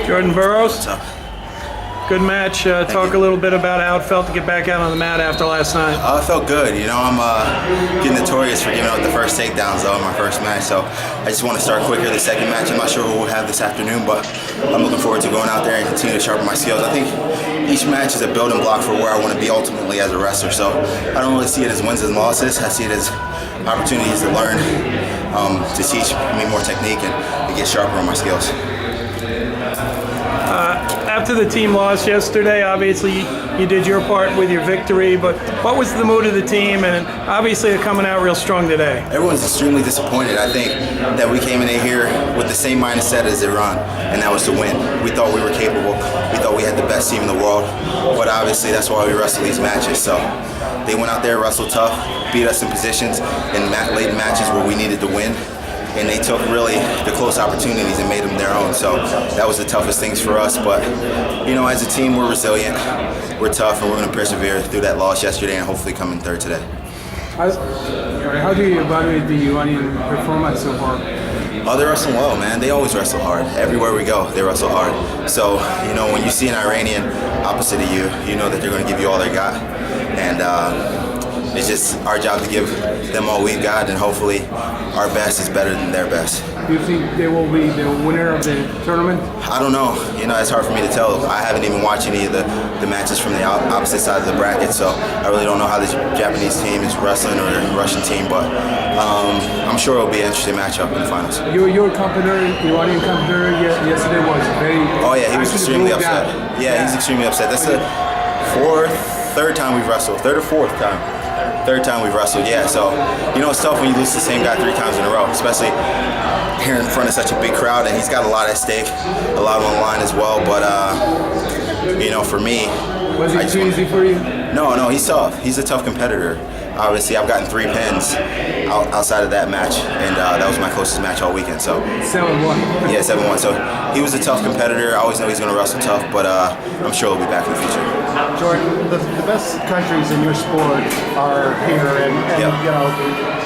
Jordan Burroughs. What's up? Good match. Talk a little bit about how it felt to get back out on the mat after last night. It felt good. You know, I'm getting notorious for giving out the first takedowns though in my first match, so I just want to start quicker the second match. I'm not sure who we'll have this afternoon, but I'm looking forward to going out there and continue to sharpen my skills. I think each match is a building block for where I want to be ultimately as a wrestler, so I don't really see it as wins and losses. I see it as opportunities to learn, to teach me more technique and to get sharper on my skills. After the team lost yesterday, obviously you did your part with your victory, but what was the mood of the team? And obviously they're coming out real strong today. Everyone's extremely disappointed. I think that we came in here with the same mindset as Iran, and that was to win. We thought we were capable. We thought we had the best team in the world, but obviously that's why we wrestle these matches. So they went out there, wrestled tough, beat us in positions in late matches where we needed to win. And they took really the close opportunities and made them their own. So that was the toughest things for us. But, you know, as a team, we're resilient, we're tough, and we're going to persevere through that loss yesterday and hopefully come in third today. How do you evaluate the Iranian performance so far? Oh, they wrestle well, man. They always wrestle hard. Everywhere we go, they wrestle hard. So, you know, when you see an Iranian opposite of you, you know that they're going to give you all they got. And it's just our job to give them all we've got, and hopefully our best is better than their best. Do you think they will be the winner of the tournament? I don't know. You know, it's hard for me to tell. I haven't even watched any of the matches from the opposite side of the bracket, so I really don't know how the Japanese team is wrestling or the Russian team, but I'm sure it'll be an interesting matchdown in the finals. Your competitor, Iranian competitor, yesterday was very... Oh yeah, he was extremely upset. Yeah, he's extremely upset. That's the third time we've wrestled. Third or fourth time. Third time we've wrestled, yeah. So, you know, it's tough when you lose to the same guy 3 times in a row, especially here in front of such a big crowd, and he's got a lot at stake, a lot on the line as well. But, you know, for me... Was it too easy for you? No, he's tough. He's a tough competitor. Obviously, I've gotten 3 pins outside of that match, and that was my closest match all weekend. So 7-1. Yeah, 7-1. So he was a tough competitor. I always know he's going to wrestle tough, but I'm sure he'll be back in the future. Jordan, the best countries in your sport are here, and Yep. you know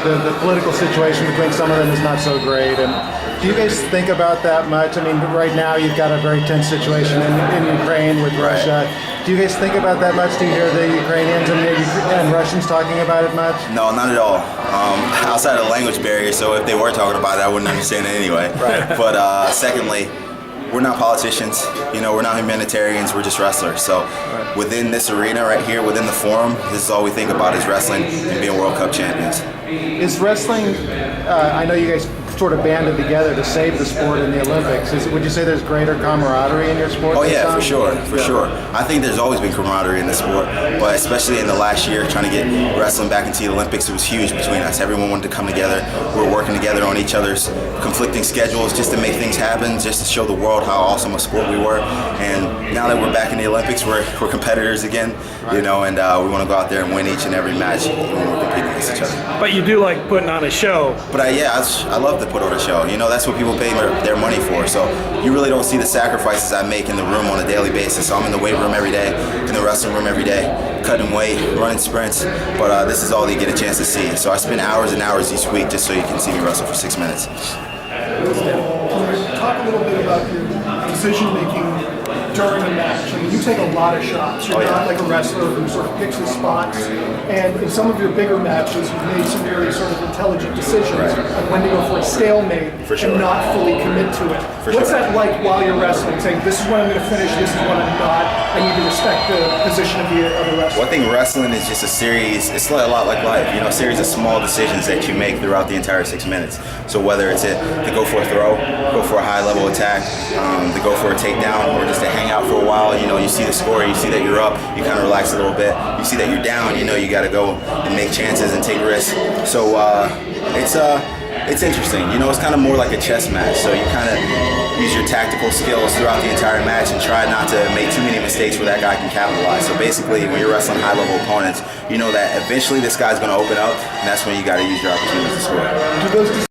the political situation between some of them is not so great. And do you guys think about that much? I mean, right now you've got a very tense situation in Ukraine with Russia. Do you guys think about that much? Do you hear the Ukrainians and Russians talking about it much? No, not at all. Outside of the language barrier, so if they were talking about it, I wouldn't understand it anyway. Right. But secondly, we're not politicians. You know, we're not humanitarians. We're just wrestlers. So within this arena right here, within the forum, this is all we think about is wrestling and being World Cup champions. Is wrestling? I know you guys sort of banded together to save the sport in the Olympics. Would you say there's greater camaraderie in your sport? Oh yeah, for sure. I think there's always been camaraderie in the sport, but especially in the last year, trying to get wrestling back into the Olympics, it was huge between us. Everyone wanted to come together. We were working together on each other's conflicting schedules just to make things happen, just to show the world how awesome a sport we were. And now that we're back in the Olympics, we're competitors again, you know, and we want to go out there and win each and every match when we're competing against each other. But you do like putting on a show. But I love to put on a show. You know, that's what people pay their money for. So you really don't see the sacrifices I make in the room on a daily basis. So I'm in the weight room every day, in the wrestling room every day, cutting weight, running sprints. But this is all they get a chance to see. So I spend hours and hours each week just so you can see me wrestle for 6 minutes. Talk a little bit about your decision making during a match. I mean, you take a lot of shots. You're not like a wrestler who sort of picks his spots. And in some of your bigger matches, you've made some very sort of intelligent decisions on when to go for a stalemate and not fully commit to it. What's that like while you're wrestling, saying, this is when I'm going to finish, this is when I'm not, I need to respect the position of the other wrestler? Well, I think wrestling is just a series, it's a lot like life, you know, a series of small decisions that you make throughout the entire 6 minutes. So whether it's to go for a throw, go for a high-level attack, to go for a takedown, or just to hang out for a while, you know, you see the score, you see that you're up, you kind of relax a little bit. You see that you're down, you know, you got to go and make chances and take risks. So it's interesting. You know, it's kind of more like a chess match. So you kind of use your tactical skills throughout the entire match and try not to make too many mistakes where that guy can capitalize. So basically, when you're wrestling high-level opponents, you know that eventually this guy's going to open up, and that's when you got to use your opportunities to score. Do those